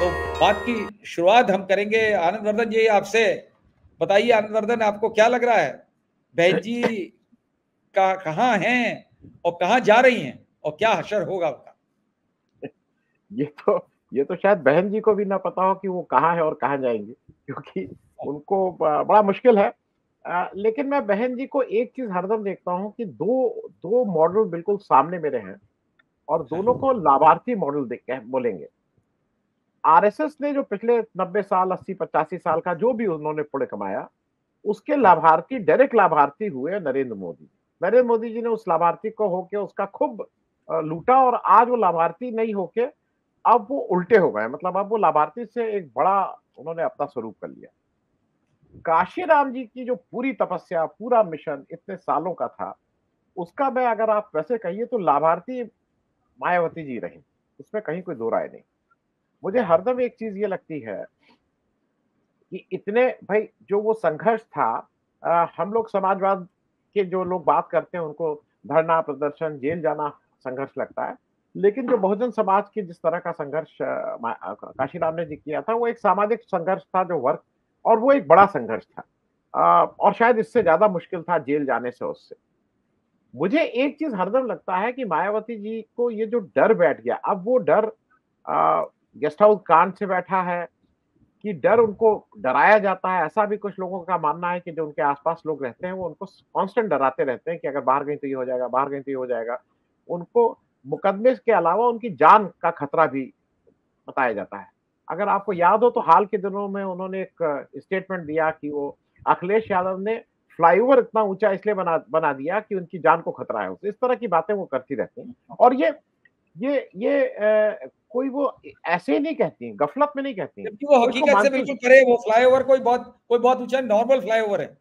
तो बात की शुरुआत हम करेंगे आनंद वर्धन जी आपसे। बताइए आनंद वर्धन, आपको क्या लग रहा है, बहन जी का कहाँ हैं और कहाँ जा रही हैं और क्या हशर होगा उनका? ये तो ये तो शायद बहन जी को भी ना पता हो कि वो कहाँ है और कहाँ जाएंगे, क्योंकि उनको बड़ा मुश्किल है। लेकिन मैं बहन जी को एक चीज हरदम देखता हूँ कि दो दो मॉडल बिल्कुल सामने मेरे हैं, और दोनों को लाभार्थी मॉडल देख के बोलेंगे। आरएसएस ने जो पिछले 90 साल 80 85 साल का जो भी उन्होंने पुण्य कमाया, उसके लाभार्थी डायरेक्ट लाभार्थी हुए नरेंद्र मोदी। नरेंद्र मोदी जी ने उस लाभार्थी को होके उसका खूब लूटा, और आज वो लाभार्थी नहीं होके अब वो उल्टे हो गए। मतलब अब वो लाभार्थी से एक बड़ा उन्होंने अपना स्वरूप कर लिया। काशीराम जी की जो पूरी तपस्या, पूरा मिशन इतने सालों का था, उसका मैं अगर आप वैसे कहिए तो लाभार्थी मायावती जी रही, इसमें कहीं कोई दो राय नहीं। मुझे हरदम एक चीज ये लगती है कि इतने भाई जो वो संघर्ष था, हम लोग समाजवाद के जो लोग बात करते हैं उनको धरना प्रदर्शन जेल जाना संघर्ष लगता है, लेकिन जो बहुजन समाज के जिस तरह का संघर्ष काशीराम ने जी किया था, वो एक सामाजिक संघर्ष था जो वर्ग, और वो एक बड़ा संघर्ष था। और शायद इससे ज्यादा मुश्किल था जेल जाने से उससे। मुझे एक चीज हरदम लगता है कि मायावती जी को ये जो डर बैठ गया, अब वो डर गेस्ट हाउस कांड से बैठा है कि डर उनको डराया जाता है। ऐसा भी कुछ लोगों का मानना है कि जो उनके आसपास लोग रहते हैं वो उनको कांस्टेंट डराते रहते हैं कि अगर बाहर गई तो ये हो जाएगा, बाहर गई तो ये हो जाएगा। उनको मुकदमे के अलावा उनकी जान का खतरा भी बताया जाता है। अगर आपको याद हो तो हाल के दिनों में उन्होंने एक स्टेटमेंट दिया कि वो अखिलेश यादव ने फ्लाईओवर इतना ऊंचा इसलिए बना दिया कि उनकी जान को खतरा है उससे। इस तरह की बातें वो करती रहती हैं, और ये कोई वो ऐसे ही नहीं कहती हैं, गफलत में नहीं कहती हैं, जबकि वो वो इसको हकीकत से मानती बिल्कुल हैं। परे, वो फ्लाईओवर कोई बहुत ऊंचा नॉर्मल फ्लाईओवर है।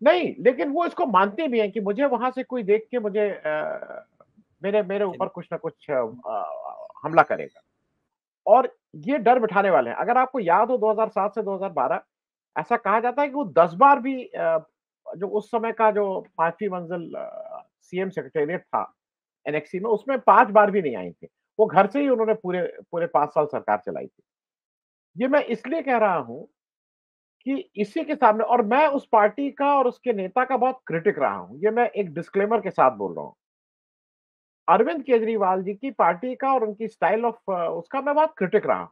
नहीं, लेकिन वो इसको मानती भी हैं कि मुझे वहां से कोई देख के मुझे मेरे मेरे ऊपर कुछ ना कुछ हमला करेगा, और ये डर बिठाने वाले हैं। अगर आपको याद हो 2007 से 2012, ऐसा कहा जाता है कि वो 10 बार भी जो उस समय का जो 5वीं मंजिल सीएम सेक्रेटेरिएट था एनेक्सी में, उसमें 5 बार भी नहीं आई थी। वो घर से ही उन्होंने पूरे पूरे 5 साल सरकार चलाई थी। ये मैं इसलिए कह रहा हूं कि इसी के सामने, और मैं उस पार्टी का और उसके नेता का बहुत क्रिटिक रहा हूं, ये मैं एक डिस्क्लेमर के साथ बोल रहा हूं। अरविंद केजरीवाल जी की पार्टी का और उनकी स्टाइल ऑफ उसका मैं बहुत क्रिटिक रहा हूं।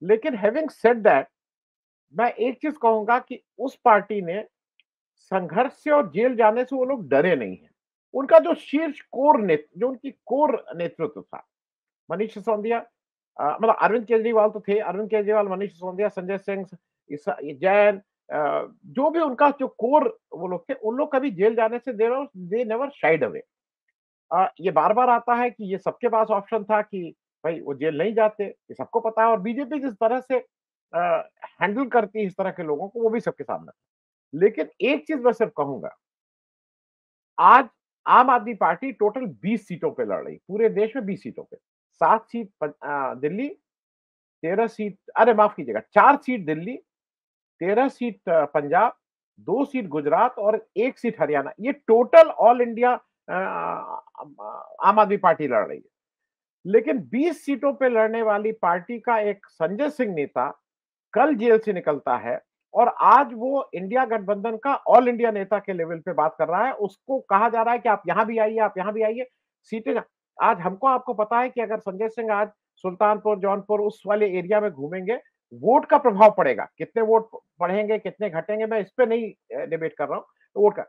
लेकिन हैविंग सेड दैट, मैं एक चीज कहूंगा कि उस पार्टी ने संघर्ष से और जेल जाने से वो लोग डरे नहीं हैं। उनका जो शीर्ष कोर नेतृत्व, जो उनकी कोर नेतृत्व था, मनीष सिसोदिया, मतलब अरविंद केजरीवाल तो थे, अरविंद केजरीवाल, मनीष सिसोदिया, संजय सिंह, जैन, जो भी उनका जो कोर वो लोग थे, उन लोग कभी जेल जाने से दे नेवर शाइड अवे। ये बार-बार आता है कि ये सबके पास ऑप्शन था कि भाई वो जेल नहीं जाते, ये सबको पता है, और बीजेपी जिस तरह से हैंडल करती है इस तरह के लोगों को, वो भी सबके सामने है। लेकिन एक चीज मैं सिर्फ कहूंगा, आज आम आदमी पार्टी टोटल 20 सीटों पे लड़ रही, पूरे देश में 20 सीटों पे। 7 सीट दिल्ली, 13 सीट, अरे माफ कीजिएगा, 4 seat Delhi, 13 seat Punjab, 2 seat Gujarat और 1 सीट हरियाणा। ये टोटल ऑल इंडिया आम आदमी पार्टी लड़ रही है। लेकिन 20 सीटों पे लड़ने वाली पार्टी का एक संजय सिंह नेता कल जेल से निकलता है, और आज वो इंडिया गठबंधन का ऑल इंडिया नेता के लेवल पे बात कर रहा है। उसको कहा जा रहा है कि आप यहां भी आइए, आप यहां भी आइए, सीटें आज हमको आपको पता है कि अगर संजय सिंह आज सुल्तानपुर, जौनपुर उस वाले एरिया में घूमेंगे, वोट का प्रभाव पड़ेगा। कितने वोट बढ़ेंगे, कितने घटेंगे, मैं इस पे नहीं डिबेट कर रहा हूं, वोट का।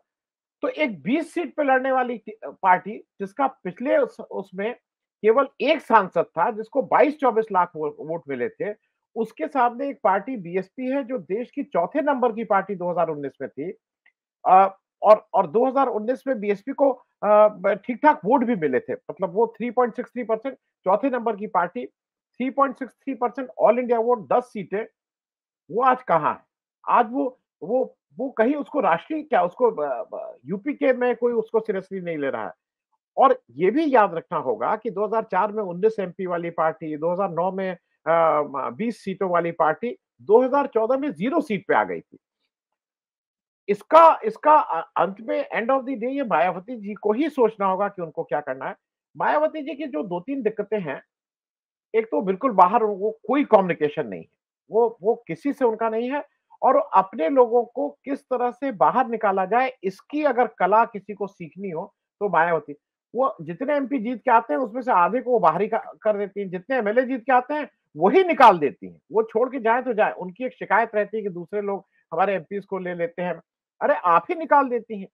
तो एक 20 सीट पे लड़ने वाली पार्टी, जिसका पिछले उसमें केवल एक सांसद था, जिसको 22-24 लाख वोट मिले थे, उसके सामने एक पार्टी बीएसपी है जो देश की चौथे नंबर की पार्टी 2019 में थी। और 2019 में बीएसपी को ठीक ठाक वोट भी मिले थे, मतलब वो 3.63%, चौथे नंबर की पार्टी, 3.63% ऑल इंडिया वोट, 10 सीटें, वो आज कहाँ है? आज वो कहीं उसको राष्ट्रीय क्या उसको यूपी के में कोई उसको सीरियसली नहीं ले रहा है। और ये भी याद रखना होगा कि 2004 में 19 एमपी वाली पार्टी, 2009 में 20 सीटों वाली पार्टी, 2014 में 0 सीट पे आ गई थी। इसका इसका अंत में एंड ऑफ द डे ये मायावती जी को ही सोचना होगा कि उनको क्या करना है। मायावती जी की जो 2-3 दिक्कतें हैं, एक तो बिल्कुल बाहर, वो कोई कम्युनिकेशन नहीं है, वो किसी से उनका नहीं है। और अपने लोगों को किस तरह से बाहर निकाला जाए, इसकी अगर कला किसी को सीखनी हो तो मायावती। वो जितने एमपी जीत के आते हैं उसमें से आधे को वो बाहर ही कर देती हैं, जितने एमएलए जीत के आते हैं वही निकाल देती हैं। वो छोड़ के जाए तो जाए, उनकी एक शिकायत रहती है कि दूसरे लोग हमारे एमपीज को ले लेते हैं। अरे आप ही निकाल देती हैं।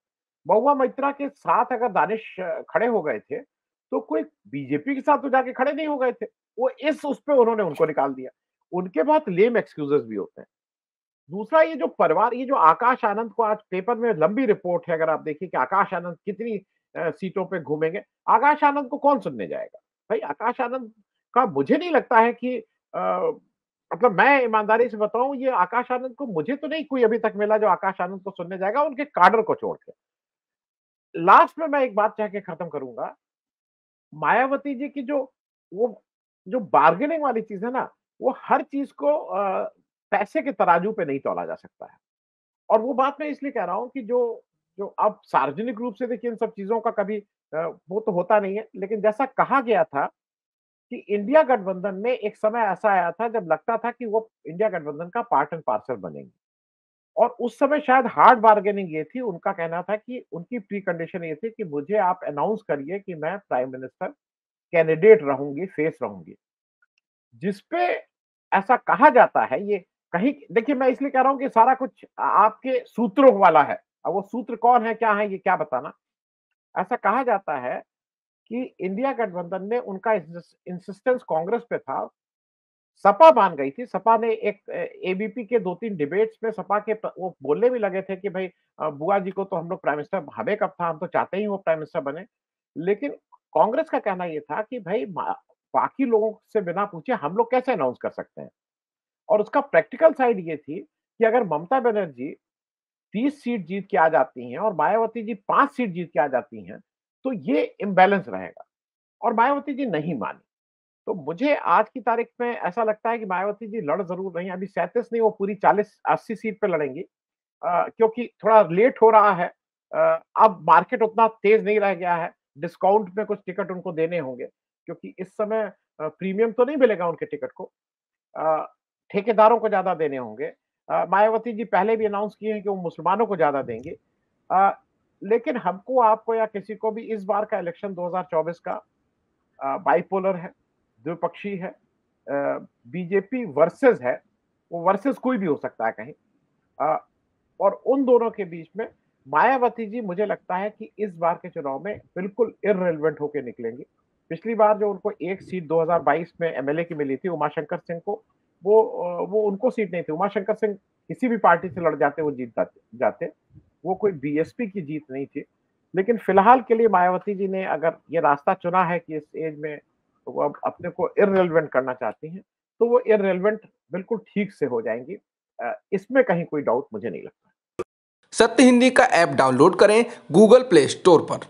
महुआ मोइत्रा के साथ अगर दानिश खड़े हो गए थे, तो कोई बीजेपी के साथ तो जाके खड़े नहीं हो गए थे। वो इस उस पे उन्होंने उनको निकाल दिया। उनके बहुत लेम एक्सक्यूजेस भी होते हैं। दूसरा, ये जो परिवार, ये जो आकाश आनंद को आज पेपर में लंबी रिपोर्ट है, अगर आप देखिए कि आकाश आनंद कितनी सीटों पे घूमेंगे, आकाश आनंद को कौन सुनने जाएगा? भाई आकाश आनंद का मुझे नहीं लगता है कि मतलब मैं ईमानदारी से बताऊं, ये आकाश आनंद को मुझे तो नहीं कोई अभी तक मिला जो आकाश आनंद को सुनने जाएगा, उनके काडर को छोड़ के। लास्ट में मैं एक बात कह के खत्म करूंगा। मायावती जी की वो जो बार्गेनिंग वाली चीज है ना, वो हर चीज को पैसे के तराजू पे नहीं तौला जा सकता है। और वो बात मैं इसलिए कह रहा हूँ कि जो जो अब सार्वजनिक रूप से देखिए इन सब चीजों का कभी वो तो होता नहीं है, लेकिन जैसा कहा गया था कि इंडिया गठबंधन में एक समय ऐसा आया था जब लगता था कि वो इंडिया गठबंधन का पार्ट एंड पार्सल बनेंगे। और उस समय शायद हार्ड बार्गेनिंग ये थी, उनका कहना था कि उनकी प्री कंडीशन ये थी कि मुझे आप अनाउंस करिए कि मैं प्राइम मिनिस्टर कैंडिडेट रहूंगी, फेस रहूंगी। जिसपे ऐसा कहा जाता है, ये कहीं देखिए मैं इसलिए कह रहा हूं कि सारा कुछ आपके सूत्रों वाला है। अब वो सूत्र कौन है, क्या है, ये क्या बताना। ऐसा कहा जाता है कि इंडिया गठबंधन में उनका इंसिस्टेंस कांग्रेस पे था। सपा मान गई थी। सपा ने एक एबीपी के 2-3 डिबेट्स में सपा के वो बोलने भी लगे थे कि भाई बुआ जी को तो हम लोग प्राइम मिनिस्टर, हमें कब था, हम तो चाहते ही वो प्राइम मिनिस्टर बने। लेकिन कांग्रेस का कहना ये था कि भाई बाकी लोगों से बिना पूछे हम लोग कैसे अनाउंस कर सकते हैं। और उसका प्रैक्टिकल साइड ये थी कि अगर ममता बनर्जी 30 सीट जीत के आ जाती हैं और मायावती जी 5 सीट जीत के आ जाती हैं, तो ये इम्बैलेंस रहेगा। और मायावती जी नहीं मानी। तो मुझे आज की तारीख में ऐसा लगता है कि मायावती जी लड़ जरूर रही हैं, अभी 37 नहीं, वो पूरी 40-80 सीट पे लड़ेंगी। क्योंकि थोड़ा लेट हो रहा है। अब मार्केट उतना तेज नहीं रह गया है। डिस्काउंट में कुछ टिकट उनको देने होंगे, क्योंकि इस समय प्रीमियम तो नहीं मिलेगा उनके टिकट को। अ, ठेकेदारों को ज्यादा देने होंगे। मायावती जी पहले भी अनाउंस किए हैं कि वो मुसलमानों को ज्यादा देंगे। अ, लेकिन हमको, आपको या किसी को भी इस बार का इलेक्शन 2024 का बाइपोलर है, द्विपक्षीय है। बीजेपी वर्सेस है, वो वर्सेस कोई भी हो सकता है कहीं। अ, और उन दोनों के बीच में मायावती जी मुझे लगता है कि इस बार के चुनाव में बिल्कुल इररिलेवेंट होकर निकलेंगी। पिछली बार जो उनको एक सीट 2022 में एमएलए की मिली थी उमाशंकर सिंह को, वो उनको सीट नहीं थी। उमाशंकर सिंह किसी भी पार्टी से लड़ जाते, वो जीत जाते। वो कोई बीएसपी की जीत नहीं थी। लेकिन फिलहाल के लिए मायावती जी ने अगर ये रास्ता चुना है कि इस एज में वो अब अपने को इररिलेवेंट करना चाहती हैं, तो वो इररिलेवेंट बिल्कुल ठीक से हो जाएंगी। इसमें कहीं कोई डाउट मुझे नहीं लगता। सत्य हिंदी का ऐप डाउनलोड करें गूगल प्ले स्टोर पर।